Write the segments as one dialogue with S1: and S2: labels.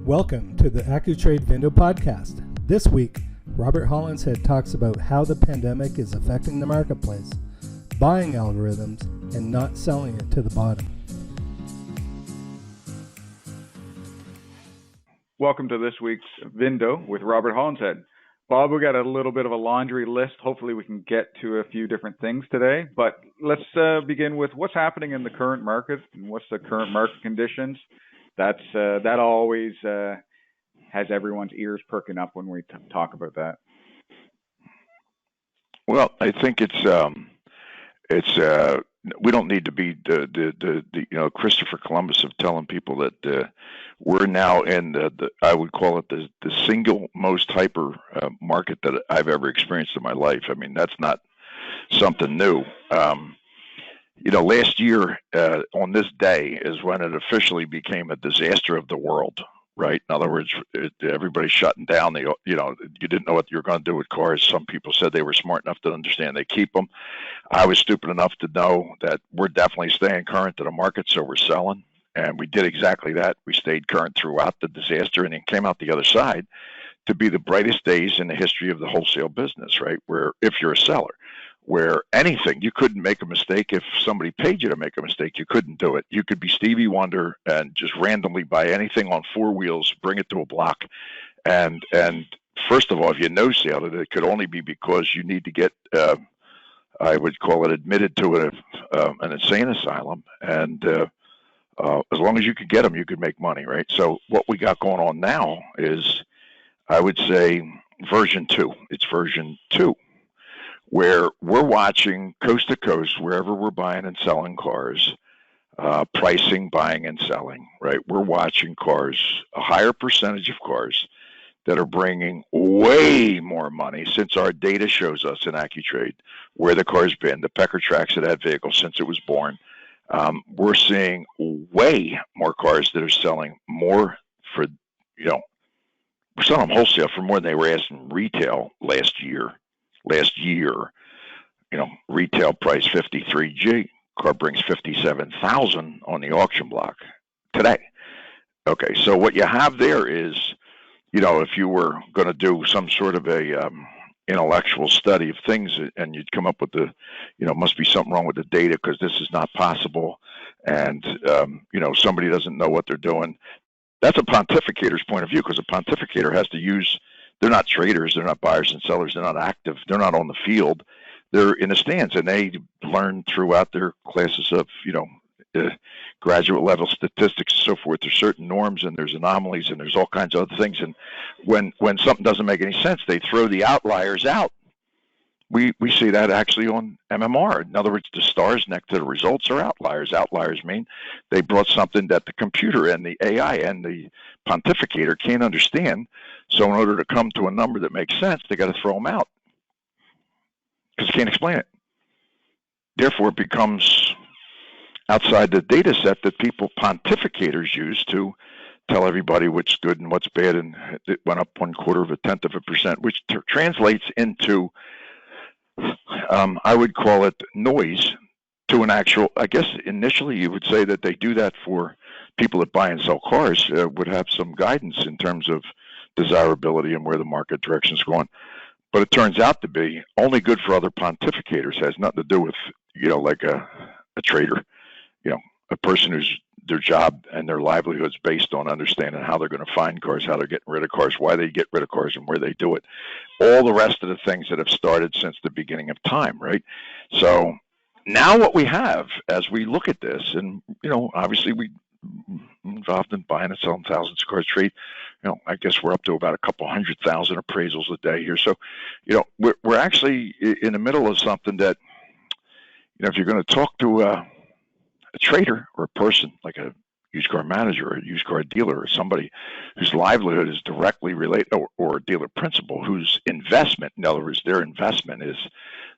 S1: Welcome to the Accu-Trade VIN-dow podcast. This week, Robert Hollinshead talks about how the pandemic is affecting the marketplace, buying algorithms, and not selling it to the bottom.
S2: Welcome to this week's VIN-dow with Robert Hollinshead. Bob, we got a little bit of a laundry list. Hopefully we can get to a few different things today, but let's begin with what's happening in the current market and what's the current market conditions. That always has everyone's ears perking up when we talk about that.
S3: Well, I think it's we don't need to be the Christopher Columbus of telling people that we're now in the I would call it the single most hyper market that I've ever experienced in my life. I mean, that's not something new. Last year on this day is when it officially became a disaster of the world, right? In other words, everybody's shutting down. You didn't know what you were going to do with cars. Some people said they were smart enough to understand they keep them. I was stupid enough to know that we're definitely staying current to the market, so we're selling. And we did exactly that. We stayed current throughout the disaster and then came out the other side to be the brightest days in the history of the wholesale business, right? Where if you're a seller, where anything, you couldn't make a mistake. If somebody paid you to make a mistake, you couldn't do it. You could be Stevie Wonder and just randomly buy anything on four wheels, bring it to a block. And first of all, if you no-sale it, it could only be because you need to get, I would call it admitted to an insane asylum. And as long as you could get them, you could make money, right? So what we got going on now is, I would say, version 2. It's version 2. Where we're watching coast to coast, wherever we're buying and selling cars, pricing, buying and selling, right? We're watching cars, a higher percentage of cars that are bringing way more money since our data shows us in Accu-Trade where the car's been, the pecker tracks of that vehicle since it was born. We're seeing way more cars that are selling more for, we're selling them wholesale for more than they were asking retail last year, retail price 53G, car brings 57,000 on the auction block today. Okay, so what you have there is, if you were going to do some sort of a intellectual study of things and you'd come up with must be something wrong with the data because this is not possible and, somebody doesn't know what they're doing. That's a pontificator's point of view because a pontificator has to use. They're not traders. They're not buyers and sellers. They're not active. They're not on the field. They're in the stands, and they learn throughout their classes of, graduate level statistics and so forth. There's certain norms, and there's anomalies, and there's all kinds of other things. And when something doesn't make any sense, they throw the outliers out. We see that actually on MMR. In other words, the stars next to the results are outliers. Outliers mean they brought something that the computer and the AI and the pontificator can't understand. So in order to come to a number that makes sense, they got to throw them out because they can't explain it. Therefore, it becomes outside the data set that pontificators use to tell everybody what's good and what's bad. And it went up 0.25%, which translates into I would call it noise to an actual, I guess initially you would say that they do that for people that buy and sell cars, would have some guidance in terms of desirability and where the market direction is going. But it turns out to be only good for other pontificators. It has nothing to do with, like a trader, a person who's their job and their livelihood's based on understanding how they're going to find cars, how they're getting rid of cars, why they get rid of cars, and where they do it. All the rest of the things that have started since the beginning of time, right? So now what we have as we look at this, and, obviously we involved in buying and selling thousands of cars trade, I guess we're up to about a couple 100,000 appraisals a day here. So, we're actually in the middle of something that, if you're going to talk to a trader or a person like a used car manager or a used car dealer or somebody whose livelihood is directly related, or a dealer principal whose investment, in other words, their investment is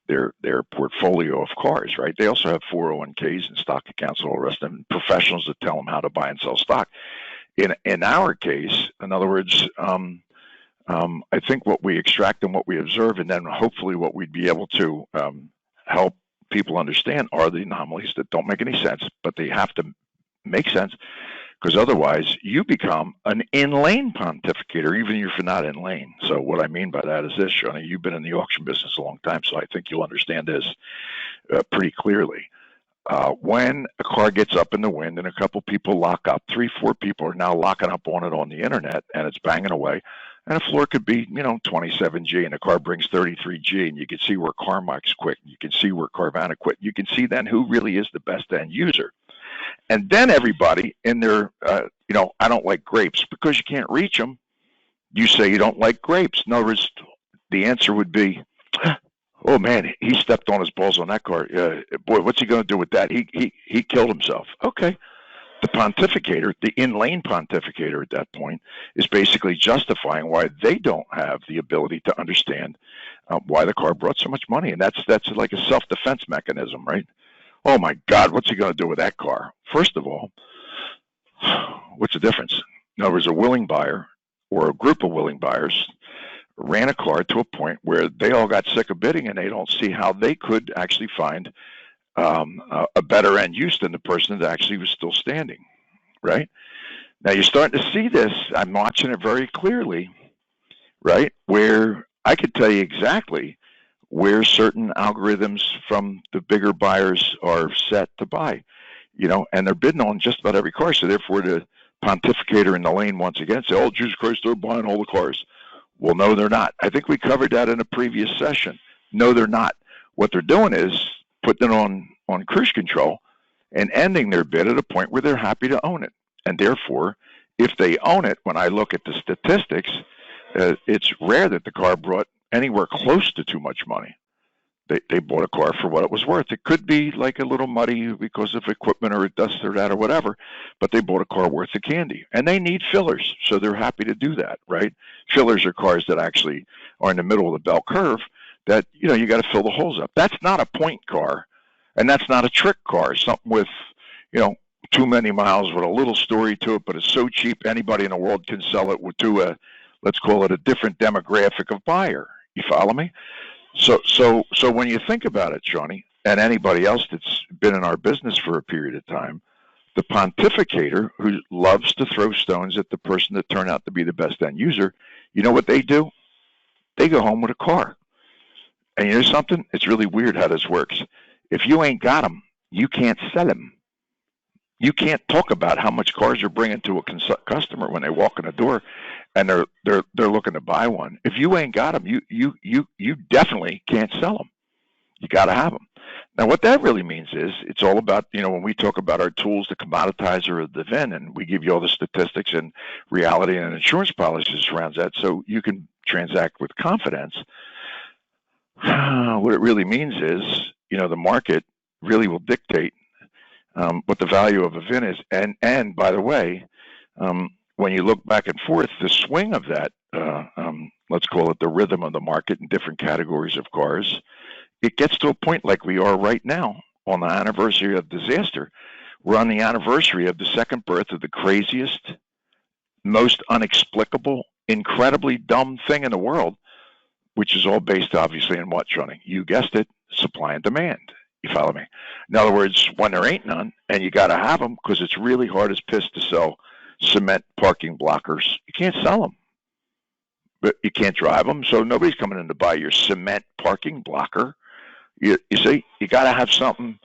S3: their portfolio of cars, right? They also have 401ks and stock accounts and all the rest of them, professionals that tell them how to buy and sell stock. In our case, in other words, I think what we extract and what we observe, and then hopefully what we'd be able to help people understand are the anomalies that don't make any sense, but they have to make sense because otherwise you become an in-lane pontificator, even if you're not in lane. So what I mean by that is this, Shawnee, you've been in the auction business a long time, so I think you'll understand this pretty clearly. When a car gets up in the wind and a couple people lock up, 3-4 people are now locking up on it on the internet, and it's banging away. And a floor could be, 27G, and the car brings 33G, and you can see where CarMax quit, you can see where Carvana quit. You can see then who really is the best end user. And then everybody in their, I don't like grapes, because you can't reach them. You say you don't like grapes. In other words, the answer would be, oh man, he stepped on his balls on that car. Boy, what's he going to do with that? He killed himself. Okay. The pontificator, the in-lane pontificator at that point, is basically justifying why they don't have the ability to understand why the car brought so much money. And that's like a self-defense mechanism, right? Oh my God, what's he going to do with that car? First of all, what's the difference? In other words, a willing buyer or a group of willing buyers ran a car to a point where they all got sick of bidding, and they don't see how they could actually find a better end use than the person that actually was still standing, right? Now you're starting to see this. I'm watching it very clearly, right? Where I could tell you exactly where certain algorithms from the bigger buyers are set to buy, and they're bidding on just about every car. So therefore the pontificator in the lane once again say, oh, Jesus Christ, they're buying all the cars. Well, no, they're not. I think we covered that in a previous session. No, they're not. What they're doing is putting it on cruise control and ending their bid at a point where they're happy to own it. And therefore, if they own it, when I look at the statistics, it's rare that the car brought anywhere close to too much money. They bought a car for what it was worth. It could be like a little muddy because of equipment or dust or that or whatever, but they bought a car worth the candy. And they need fillers, so they're happy to do that, right? Fillers are cars that actually are in the middle of the bell curve that, you got to fill the holes up. That's not a point car, and that's not a trick car. Something with, too many miles with a little story to it, but it's so cheap anybody in the world can sell it to a, let's call it a different demographic of buyer. You follow me? So when you think about it, Shawnee, and anybody else that's been in our business for a period of time, the pontificator who loves to throw stones at the person that turned out to be the best end user, you know what they do? They go home with a car. And you know something? It's really weird how this works. If you ain't got them, you can't sell them. You can't talk about how much cars you're bringing to a customer when they walk in the door, and they're looking to buy one. If you ain't got them, you definitely can't sell them. You got to have them. Now, what that really means is it's all about, when we talk about our tools, the commoditizer of the VIN, and we give you all the statistics and reality and insurance policies around that, so you can transact with confidence. What it really means is, the market really will dictate what the value of a VIN is. And by the way, when you look back and forth, the swing of that, let's call it the rhythm of the market in different categories of cars, it gets to a point like we are right now on the anniversary of disaster. We're on the anniversary of the second birth of the craziest, most inexplicable, incredibly dumb thing in the world, which is all based obviously in what, Johnny? You guessed it, supply and demand. You follow me? In other words, when there ain't none, and you got to have them because it's really hard as piss to sell cement parking blockers. You can't sell them, but you can't drive them, so nobody's coming in to buy your cement parking blocker. You see, you got to have something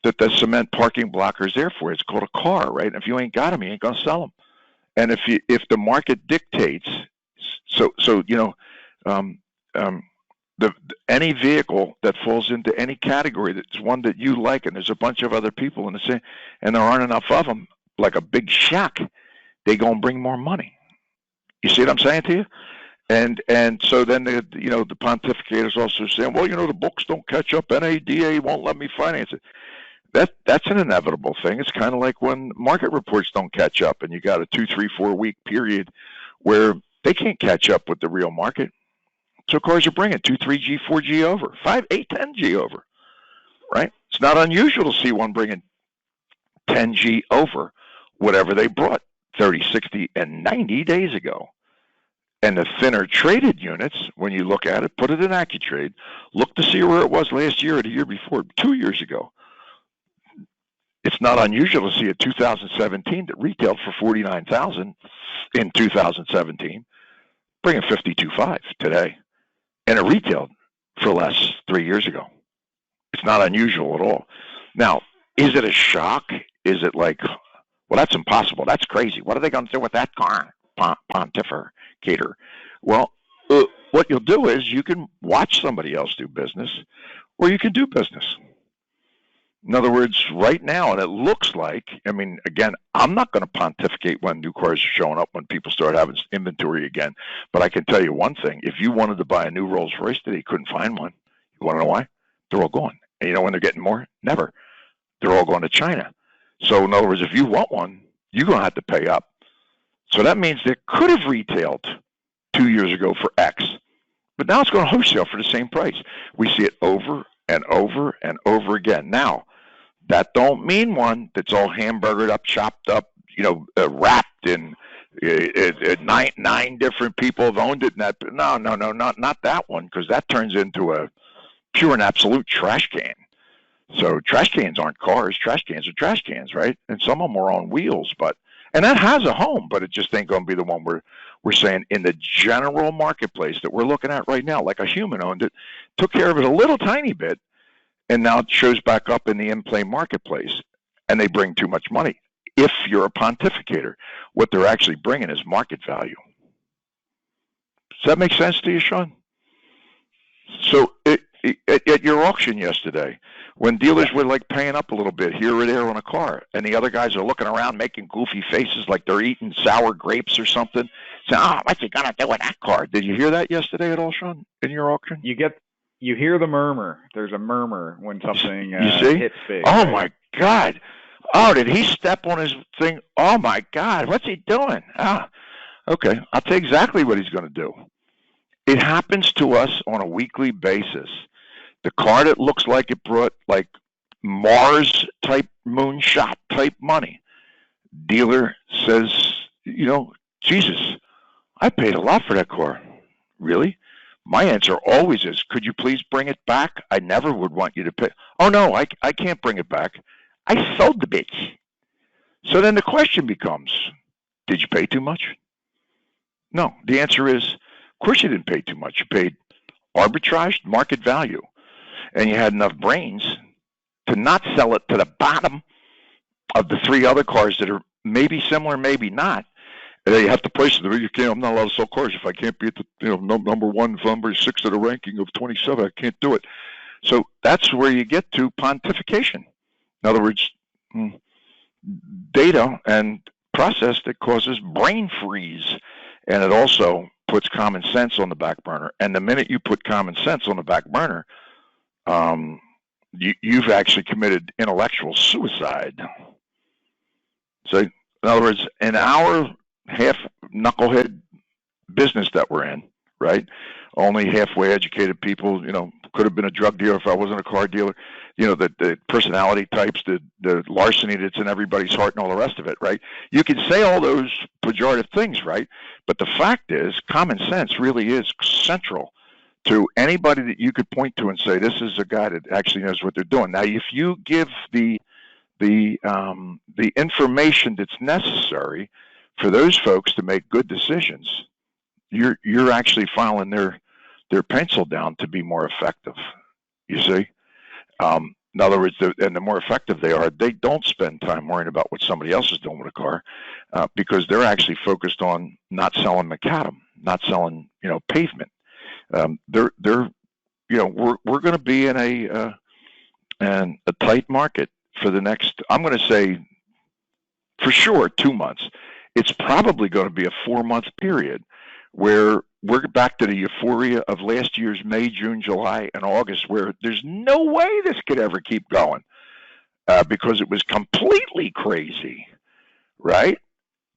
S3: that the cement parking blocker is there for. It's called a car, right? And if you ain't got them, you ain't gonna sell them. And if the market dictates, any vehicle that falls into any category that's one that you like, and there's a bunch of other people in the same, and there aren't enough of them, like a big shack, they gonna bring more money. You see what I'm saying to you? And so then the pontificators also saying, well, the books don't catch up. NADA won't let me finance it. That's an inevitable thing. It's kind of like when market reports don't catch up, and you got a 2, 3, 4 week period where they can't catch up with the real market. So cars are bringing 2, 3G, 4G over, 5, 8, 10G over, right? It's not unusual to see one bringing 10G over whatever they brought 30, 60, and 90 days ago. And the thinner traded units, when you look at it, put it in Accu-Trade, look to see where it was last year or the year before, 2 years ago. It's not unusual to see a 2017 that retailed for $49,000 in 2017, bringing 52.5 today, and it retailed for less 3 years ago. It's not unusual at all. Now, is it a shock? Is it like, well, that's impossible. That's crazy. What are they going to do with that car? Pontificator. Well, what you'll do is you can watch somebody else do business, or you can do business. In other words, right now, and it looks like, I mean, again, I'm not going to pontificate when new cars are showing up, when people start having inventory again. But I can tell you one thing. If you wanted to buy a new Rolls Royce today, you couldn't find one. You want to know why? They're all gone. And you know when they're getting more? Never. They're all going to China. So in other words, if you want one, you're going to have to pay up. So that means they could have retailed 2 years ago for X, but now it's going to wholesale for the same price. We see it over and over and over again. Now, that don't mean one that's all hamburgered up, chopped up, wrapped in nine different people have owned it. And no, not that one, because that turns into a pure and absolute trash can. So trash cans aren't cars. Trash cans are trash cans, right? And some of them are on wheels, and that has a home, but it just ain't going to be the one we're saying in the general marketplace that we're looking at right now. Like a human owned it, took care of it a little tiny bit, and now it shows back up in the in-play marketplace, and they bring too much money. If you're a pontificator, what they're actually bringing is market value. Does that make sense to you, Sean? So at your auction yesterday, when dealers were like paying up a little bit here or there on a car, and the other guys are looking around making goofy faces like they're eating sour grapes or something, saying, what's he going to do with that car? Did you hear that yesterday at all, Sean, in your auction?
S2: You hear the murmur. There's a murmur when something hits big.
S3: Oh, right? My God. Oh, did he step on his thing? Oh, my God. What's he doing? Okay. I'll tell you exactly what he's going to do. It happens to us on a weekly basis. The car that looks like it brought like Mars-type moonshot type money. Dealer says, Jesus, I paid a lot for that car. Really? My answer always is, could you please bring it back? I never would want you to pay. Oh, no, I can't bring it back. I sold the bitch. So then the question becomes, did you pay too much? No. The answer is, of course you didn't pay too much. You paid arbitraged market value. And you had enough brains to not sell it to the bottom of the three other cars that are maybe similar, maybe not. They have to place it. I'm not allowed to sell cars if I can't be at the number one, number 6 of the ranking of 27. I can't do it. So that's where you get to pontification. In other words, data and process that causes brain freeze, and it also puts common sense on the back burner. And the minute you put common sense on the back burner, you've actually committed intellectual suicide. So, in other words, in our half knucklehead business that we're in, right? Only halfway educated people, could have been a drug dealer if I wasn't a car dealer. The personality types, the larceny that's in everybody's heart and all the rest of it, right? You can say all those pejorative things, right? But the fact is, common sense really is central to anybody that you could point to and say, this is a guy that actually knows what they're doing. Now, if you give the information that's necessary for those folks to make good decisions, you're actually filing their pencil down to be more effective. You see, in other words, and the more effective they are, they don't spend time worrying about what somebody else is doing with a car, because they're actually focused on not selling macadam, not selling pavement. We're going to be in a tight market for the next, I'm going to say, for sure, 2 months. It's probably going to be a 4-month period where we're back to the euphoria of last year's May, June, July, and August, where there's no way this could ever keep going, because it was completely crazy, right?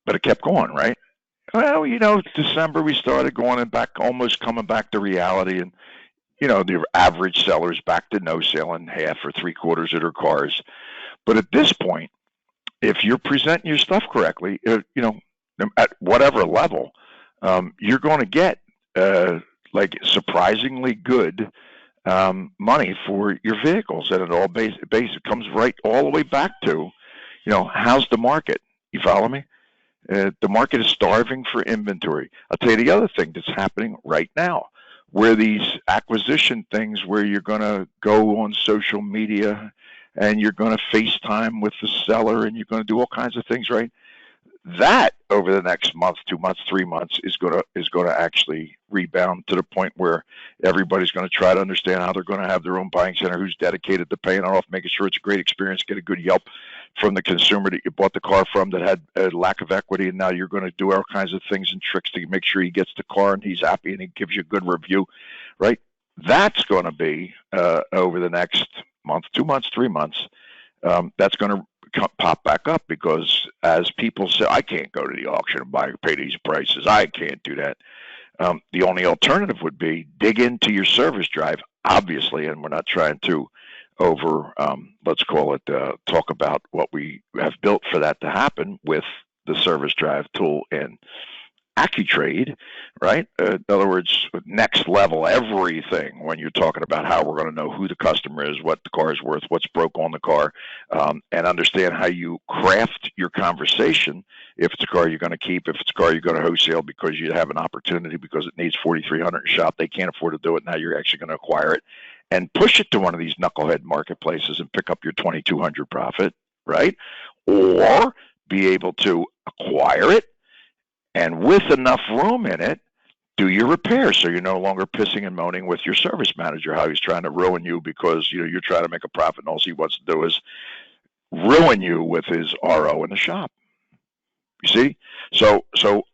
S3: But it kept going, right? Well, December we started going and back, almost coming back to reality, and the average seller's back to no selling half or 3/4 of their cars. But at this point, if you're presenting your stuff correctly, at whatever level, you're going to get like surprisingly good money for your vehicles, and it all comes right all the way back to, how's the market? You follow me? The market is starving for inventory. I'll tell you the other thing that's happening right now, where these acquisition things, where you're going to go on social media and you're going to FaceTime with the seller and you're going to do all kinds of things, right? That over the next month, 2 months, 3 months is going to actually rebound to the point where everybody's going to try to understand how they're going to have their own buying center, who's dedicated to paying it off, making sure it's a great experience, get a good Yelp from the consumer that you bought the car from that had a lack of equity, and now you're going to do all kinds of things and tricks to make sure he gets the car and he's happy and he gives you a good review, right? That's going to be over the next month, 2 months, 3 months. That's going to pop back up, because as people say, I can't go to the auction and pay these prices. I can't do that. The only alternative would be dig into your service drive, obviously, and we're not trying to let's call it, talk about what we have built for that to happen with the service drive tool in Accu-Trade, right? In other words, next level everything when you're talking about how we're going to know who the customer is, what the car is worth, what's broke on the car, and understand how you craft your conversation. If it's a car you're going to keep, if it's a car you're going to wholesale because you have an opportunity because it needs 4,300 in shop, they can't afford to do it. Now you're actually going to acquire it and push it to one of these knucklehead marketplaces and pick up your 2,200 profit, right? Or be able to acquire it, and with enough room in it, do your repairs, so you're no longer pissing and moaning with your service manager how he's trying to ruin you because you're trying to make a profit and all he wants to do is ruin you with his RO in the shop. You see? So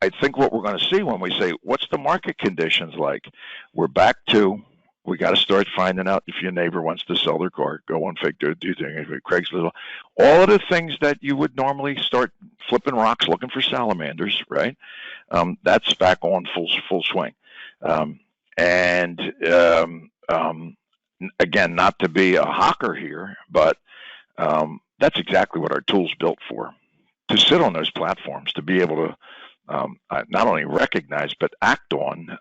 S3: I think what we're going to see when we say, what's the market conditions like? We're back to, we got to start finding out if your neighbor wants to sell their car. Go on Facebook, do things, Craigslist, all of the things that you would normally start flipping rocks, looking for salamanders, right? That's back on full swing. Again, not to be a hawker here, but that's exactly what our tool's built for. To sit on those platforms, to be able to not only recognize but act on.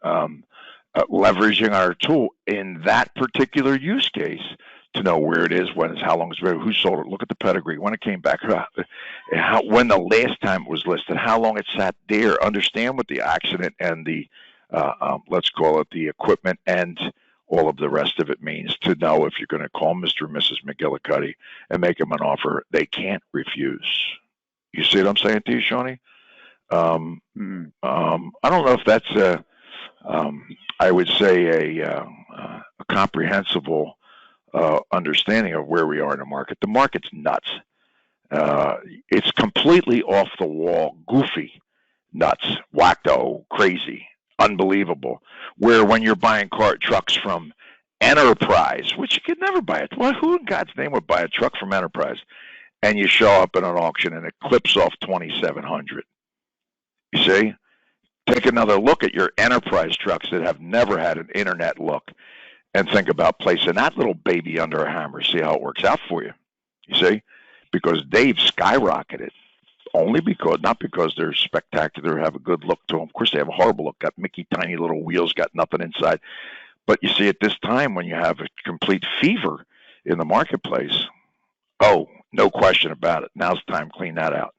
S3: Leveraging our tool in that particular use case to know where it is, when it's, how long it's been, who sold it, look at the pedigree, when it came back, when the last time it was listed, how long it sat there, understand what the accident and the, let's call it the equipment and all of the rest of it means, to know if you're going to call Mr. and Mrs. McGillicuddy and make them an offer they can't refuse. You see what I'm saying to you, Shawnee? I don't know if that's I would say a comprehensible understanding of where we are in the market. The market's nuts. It's completely off the wall, goofy, nuts, wacko, crazy, unbelievable. Where when you're buying trucks from Enterprise, which you could never buy it. Well, who in God's name would buy a truck from Enterprise? And you show up at an auction and it clips off 2,700. You see? Take another look at your Enterprise trucks that have never had an internet look and think about placing that little baby under a hammer. See how it works out for you. You see? Because they've skyrocketed. Not because they're spectacular, have a good look to them. Of course, they have a horrible look. Got Mickey tiny little wheels, got nothing inside. But you see, at this time, when you have a complete fever in the marketplace, no question about it. Now's the time to clean that out.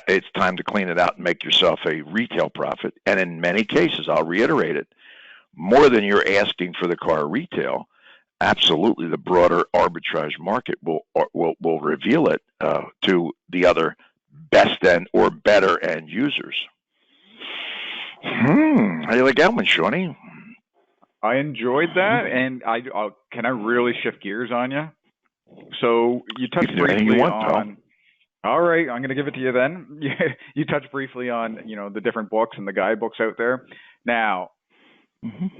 S3: It's time to clean it out and make yourself a retail profit. And in many cases, I'll reiterate it, more than you're asking for the car retail, absolutely the broader arbitrage market will reveal it to the other best end or better end users. How do you like that one, Shawnee?
S2: I enjoyed that, and can I really shift gears on you? So you touched briefly on. All right, I'm going to give it to you then. You touched briefly on, the different books and the guidebooks out there. Now,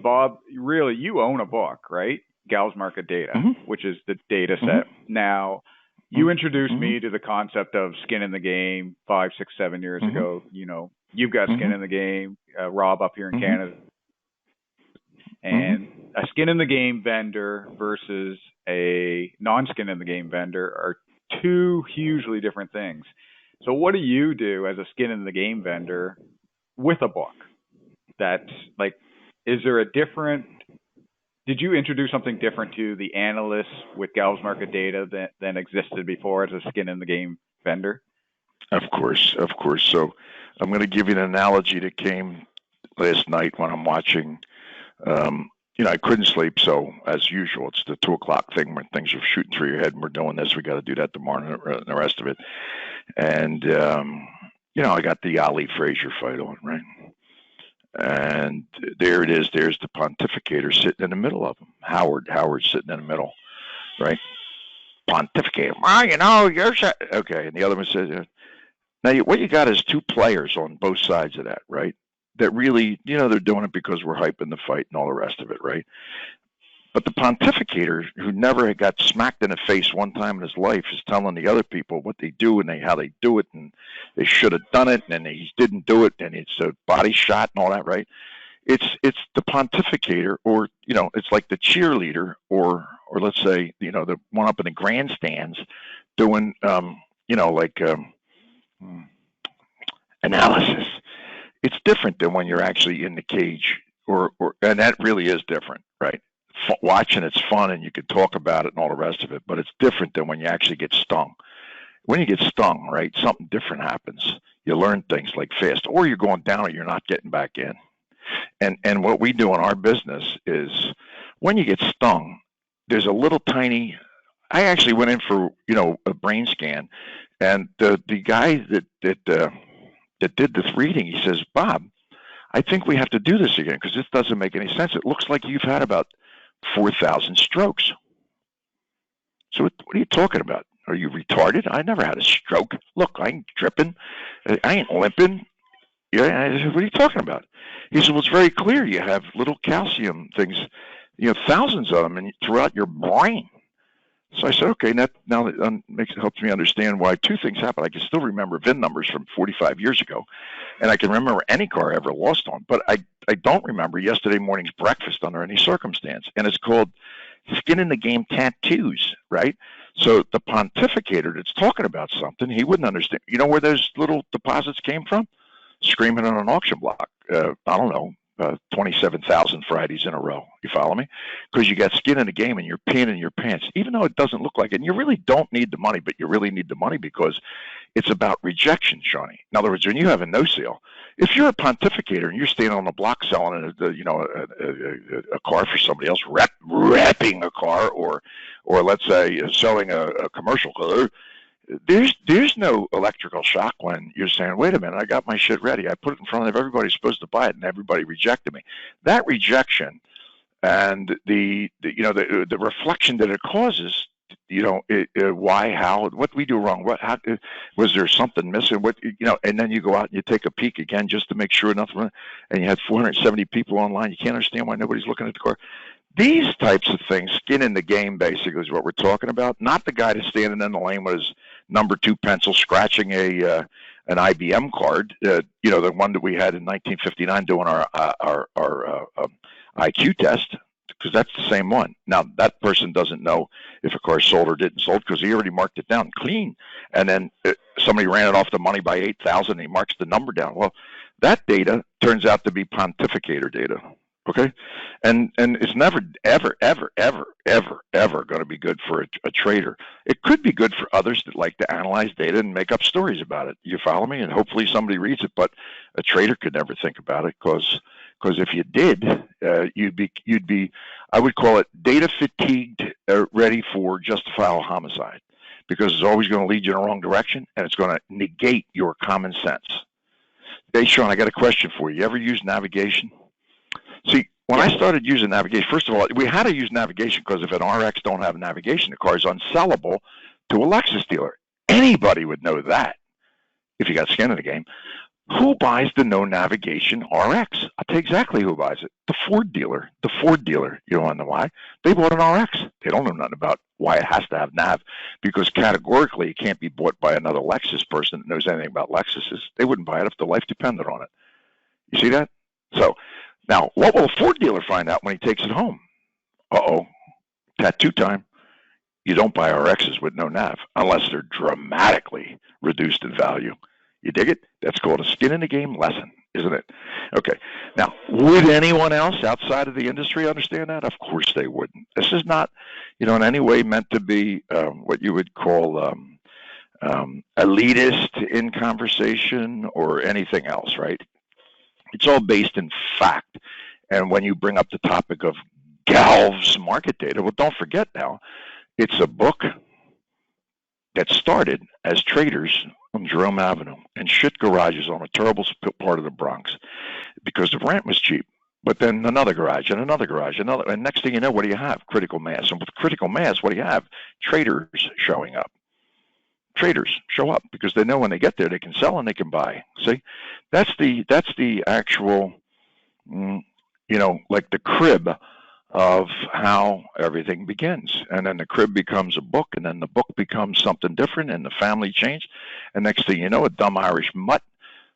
S2: Bob, really, you own a book, right? Gal's Market Data, which is the data set. Now, you introduced me to the concept of skin in the game 5, 6, 7 years ago. You've got skin in the game, Rob up here in Canada. And a skin in the game vendor versus a non-skin in the game vendor are two hugely different things. So what do you do as a skin in the game vendor with a book? That's like, is there a different Did you introduce something different to the analysts with Gal's market data than existed before as a skin in the game vendor?
S3: Of course. So I'm going to give you an analogy that came last night when I'm watching. I couldn't sleep, so as usual, it's the 2:00 thing when things are shooting through your head, and we're doing this, we got to do that tomorrow, and the rest of it. And I got the Ali Frazier fight on, right? And there it is. There's the pontificator sitting in the middle of them. Howard's sitting in the middle, right? Pontificator. You're okay. And the other one says, now what you got is two players on both sides of that, right? That really, they're doing it because we're hyping the fight and all the rest of it, right? But the pontificator, who never got smacked in the face one time in his life, is telling the other people what they do and how they do it, and they should have done it, and he didn't do it, and it's a body shot and all that, right? It's the pontificator, or it's like the cheerleader, or let's say the one up in the grandstands doing analysis. It's different than when you're actually in the cage, and that really is different, right? Watching it's fun and you can talk about it and all the rest of it, but it's different than when you actually get stung. When you get stung, right, something different happens. You learn things like fast, or you're going down or you're not getting back in. And what we do in our business is when you get stung, there's a little tiny. I actually went in for a brain scan, and the guy that did this reading, he says, Bob, I think we have to do this again because this doesn't make any sense. It looks like you've had about 4,000 strokes. So what are you talking about? Are you retarded? I never had a stroke. Look, I ain't dripping. I ain't limping. Yeah, I said, what are you talking about? He said, well, it's very clear. You have little calcium things, thousands of them throughout your brain. So I said, okay, now that helps me understand why two things happen. I can still remember VIN numbers from 45 years ago, and I can remember any car I ever lost on, but I don't remember yesterday morning's breakfast under any circumstance, and it's called skin in the game tattoos, right? So the pontificator that's talking about something, he wouldn't understand. You know where those little deposits came from? Screaming on an auction block. I don't know. 27,000 Fridays in a row. You follow me? Because you got skin in the game and you're peeing in your pants, even though it doesn't look like it. And you really don't need the money, but you really need the money because it's about rejection, Shawnee. In other words, when you have a no sale, if you're a pontificator and you're standing on the block selling a car for somebody else, wrapping a car, or let's say selling a commercial car, there's no electrical shock when you're saying, wait a minute, I got my shit ready. I put it in front of everybody who's supposed to buy it, and everybody rejected me. That rejection and the reflection that it causes, why, how, what we do wrong, was there something missing? And then you go out and you take a peek again just to make sure nothing, and you had 470 people online. You can't understand why nobody's looking at the car. These types of things, skin in the game, basically, is what we're talking about. Not the guy that's standing in the lane with his number 2 pencil, scratching an IBM card. The one that we had in 1959 doing our IQ test, because that's the same one. Now that person doesn't know if a car sold or didn't sold because he already marked it down clean, and then somebody ran it off the money by 8,000. And he marks the number down. Well, that data turns out to be pontificator data. Okay, and it's never, ever, ever, ever, ever, ever going to be good for a trader. It could be good for others that like to analyze data and make up stories about it. You follow me? And hopefully somebody reads it. But a trader could never think about it because if you did, you'd be, I would call it data fatigued, ready for justifiable homicide, because it's always going to lead you in the wrong direction and it's going to negate your common sense. Hey, Sean, I got a question for you. You ever use navigation? See, when I started using navigation, first of all, we had to use navigation because if an RX don't have navigation, the car is unsellable to a Lexus dealer. Anybody would know that if you got skin in the game. Who buys the no navigation RX? I'll tell you exactly who buys it. The Ford dealer. The Ford dealer. You don't want to know why? They bought an RX. They don't know nothing about why it has to have nav, because categorically it can't be bought by another Lexus person that knows anything about Lexuses. They wouldn't buy it if their life depended on it. You see that? So now, what will a Ford dealer find out when he takes it home? Tattoo time. You don't buy RXs with no nav unless they're dramatically reduced in value. You dig it? That's called a skin in the game lesson. isn't it? Okay. Now, would anyone else outside of the industry understand that? Of course they wouldn't. This is not, in any way meant to be what you would call elitist in conversation or anything else, right? It's all based in fact. And when you bring up the topic of Galv's market data, well, don't forget now, it's a book that started as traders on Jerome Avenue and shit garages on a terrible part of the Bronx because the rent was cheap. But then another garage and another garage, and next thing you know, what do you have? Critical mass. And with critical mass, what do you have? Traders showing up. Traders show up because they know when they get there they can sell and they can buy. See, that's the actual, like the crib of how everything begins. And then the crib becomes a book, and then the book becomes something different, and the family changed. And next thing you know, a dumb Irish mutt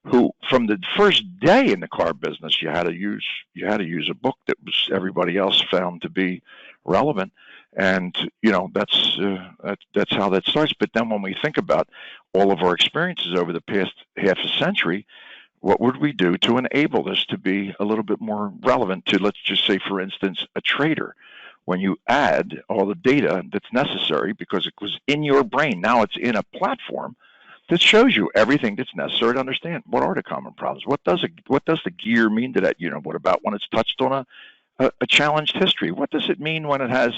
S3: who, from the first day in the car business, you had to use a book that was everybody else found to be relevant. And that's how that starts. But then when we think about all of our experiences over the past half a century, what would we do to enable this to be a little bit more relevant to, let's just say, for instance, a trader? When you add all the data that's necessary because it was in your brain, now it's in a platform that shows you everything that's necessary to understand. What are the common problems? What does the gear mean to that unit? What about when it's touched on a challenged history? What does it mean when it has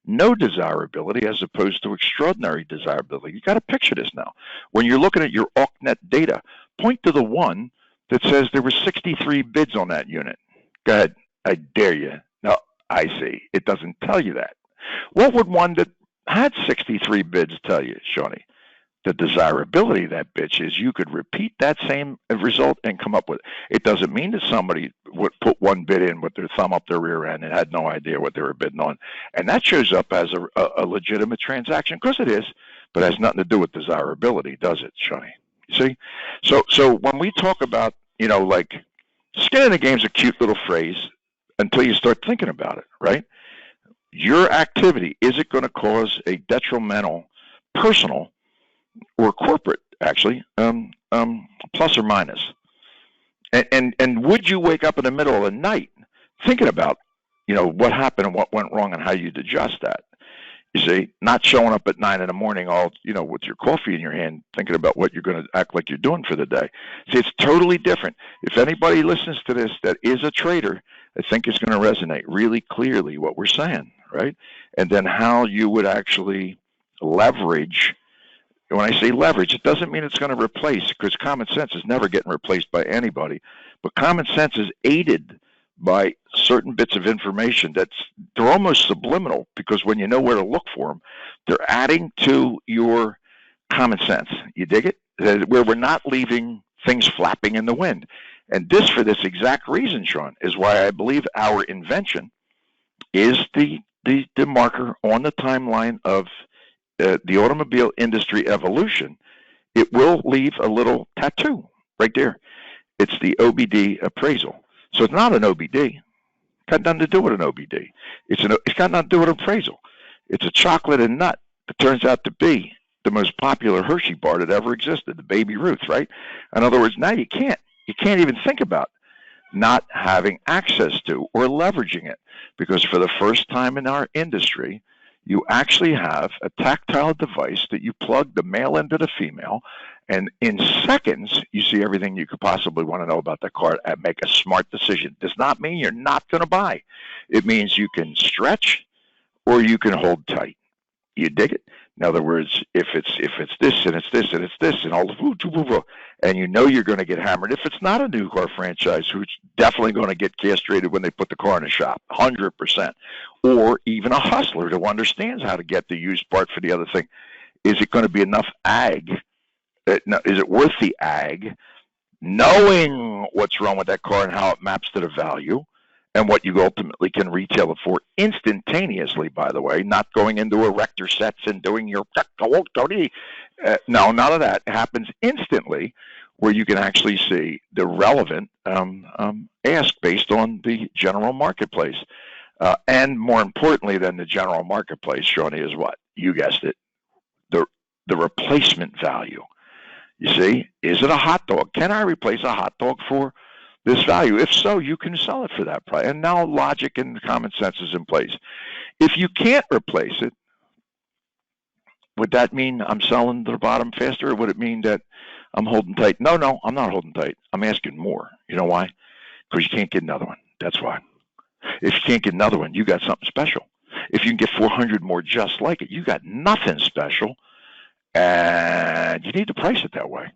S3: no desirability as opposed to extraordinary desirability? You got to picture this now. When you're looking at your AucNet data, point to the one that says there were 63 bids on that unit. Go ahead. I dare you. No, I see. It doesn't tell you that. What would one that had 63 bids tell you, Shawnee? The desirability of that bitch is you could repeat that same result and come up with it. It doesn't mean that somebody would put one bid in with their thumb up their rear end and had no idea what they were bidding on. And that shows up as a legitimate transaction. Of course it is, but it has nothing to do with desirability, does it, Shawnee? You see? So when we talk about, like, skin in the game is a cute little phrase until you start thinking about it, right? Your activity, is it going to cause a detrimental personal or corporate, actually, plus or minus? And would you wake up in the middle of the night thinking about, what happened and what went wrong and how you'd adjust that? You see, not showing up at 9 a.m, all, with your coffee in your hand, thinking about what you're going to act like you're doing for the day. See, it's totally different. If anybody listens to this that is a trader, I think it's going to resonate really clearly what we're saying, right? And then how you would actually leverage. When I say leverage, it doesn't mean it's going to replace, because common sense is never getting replaced by anybody. But common sense is aided by certain bits of information they're almost subliminal, because when you know where to look for them, they're adding to your common sense. You dig it? Where we're not leaving things flapping in the wind. And this, for this exact reason, Sean, is why I believe our invention is the marker on the timeline of the automobile industry evolution. It will leave a little tattoo right there. It's the OBD appraisal. So it's not an OBD. Got nothing to do with an OBD. It's got nothing to do with appraisal. It's a chocolate and nut that turns out to be the most popular Hershey bar that ever existed, the Baby Ruth, right? In other words, now you can't even think about not having access to or leveraging it, because for the first time in our industry, you actually have a tactile device that you plug the male into the female, and in seconds, you see everything you could possibly want to know about the car and make a smart decision. Does not mean you're not going to buy. It means you can stretch or you can hold tight. You dig it? In other words, if it's this and it's this and it's this and all the and you know you're going to get hammered. If it's not a new car franchise, who's definitely going to get castrated when they put the car in the shop, 100%. Or even a hustler who understands how to get the used part for the other thing. Is it going to be enough ag? Is it worth the ag? Knowing what's wrong with that car and how it maps to the value and what you ultimately can retail it for instantaneously, by the way, not going into erector sets and doing your no, none of that. It happens instantly, where you can actually see the relevant ask based on the general marketplace. And more importantly than the general marketplace, Shawnee, is what? You guessed it, the replacement value. You see, is it a hot dog? Can I replace a hot dog for this value? If so, you can sell it for that price. And now logic and common sense is in place. If you can't replace it, would that mean I'm selling to the bottom faster, or would it mean that I'm holding tight? No, I'm not holding tight. I'm asking more. You know why? Because you can't get another one. That's why. If you can't get another one, you got something special. If you can get 400 more just like it, you got nothing special, and you need to price it that way.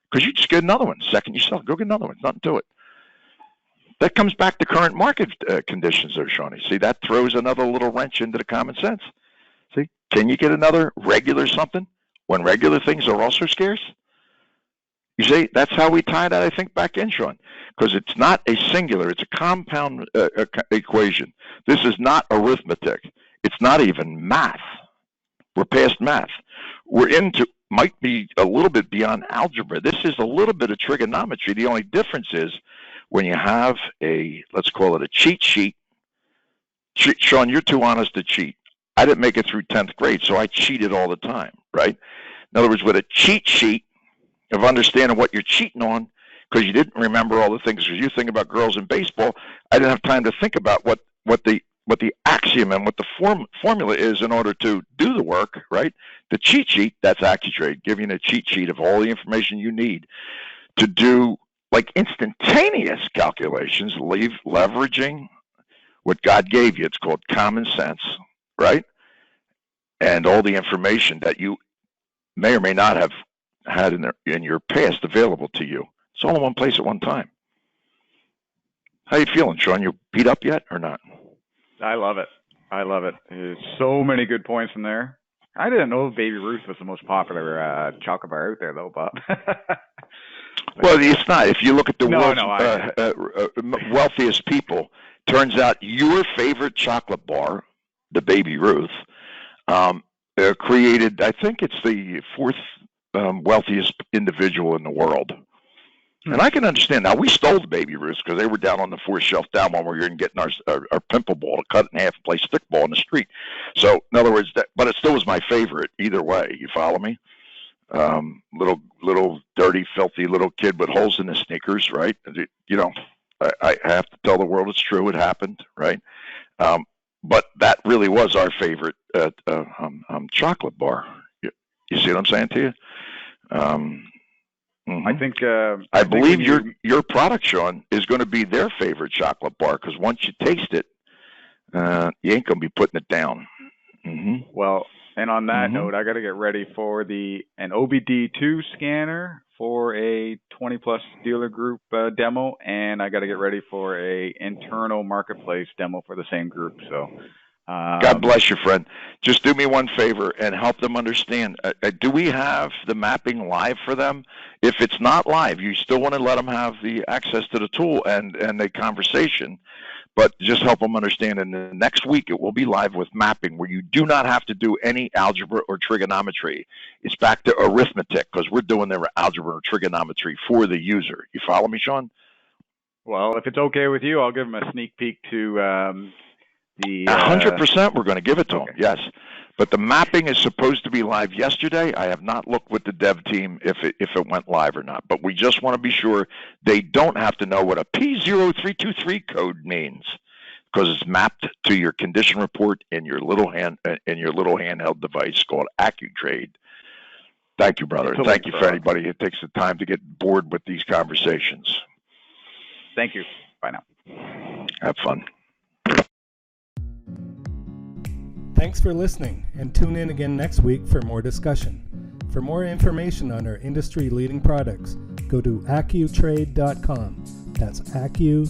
S3: Because you just get another one. Second you sell, go get another one. Nothing to it. That comes back to current market conditions there, Shawnee. See, that throws another little wrench into the common sense. See, can you get another regular something when regular things are also scarce? You see, that's how we tie that, I think, back in, Sean, because it's not a singular, it's a compound equation. This is not arithmetic. It's not even math. We're past math. We're into, might be a little bit beyond algebra. This is a little bit of trigonometry. The only difference is when you have a, let's call it a cheat sheet. Sean, you're too honest to cheat. I didn't make it through 10th grade, so I cheated all the time, right? In other words, with a cheat sheet, of understanding what you're cheating on, because you didn't remember all the things. Because you think about girls in baseball, I didn't have time to think about what the axiom and what the formula is in order to do the work, right? The cheat sheet, that's Accu-Trade, giving you a cheat sheet of all the information you need to do like instantaneous calculations, leveraging what God gave you. It's called common sense, right? And all the information that you may or may not have had in your past available to you. It's all in one place at one time. How you feeling, Sean? You beat up yet or not?
S2: I love it. There's so many good points in there. I didn't know Baby Ruth was the most popular chocolate bar out there, though, Bob.
S3: Well, it's not. If you look at the world's wealthiest people, turns out your favorite chocolate bar, the Baby Ruth, created, I think it's the fourth wealthiest individual in the world. And I can understand. Now, we stole the Baby Ruths because they were down on the fourth shelf down when we were getting our pimple ball to cut in half and play stickball in the street. So, in other words, but it still was my favorite either way. You follow me? Little dirty, filthy little kid with holes in his sneakers, right? You know, I have to tell the world it's true. It happened, right? But that really was our favorite chocolate bar. You see what I'm saying to you?
S2: I think
S3: I believe your product, Sean, is going to be their favorite chocolate bar because once you taste it, you ain't going to be putting it down. Mm-hmm.
S2: Well, and on that note, I got to get ready for an OBD2 scanner for a 20-plus dealer group demo, and I got to get ready for a internal marketplace demo for the same group. So.
S3: God bless you, friend. Just do me one favor and help them understand. Do we have the mapping live for them? If it's not live, you still want to let them have the access to the tool and the conversation, but just help them understand. In the next week, it will be live with mapping where you do not have to do any algebra or trigonometry. It's back to arithmetic because we're doing the algebra or trigonometry for the user. You follow me, Sean?
S2: Well, if it's okay with you, I'll give them a sneak peek to
S3: 100%, we're going to give it to them, yes. But the mapping is supposed to be live yesterday. I have not looked with the dev team if it went live or not. But we just want to be sure they don't have to know what a P0323 code means because it's mapped to your condition report in your little handheld device called Accu-Trade. Thank you, brother. Thank you for anybody who takes the time to get bored with these conversations.
S2: Thank you. Bye now.
S3: Have fun.
S1: Thanks for listening, and tune in again next week for more discussion. For more information on our industry-leading products, go to Accu-Trade.com. That's Accu-Trade.com.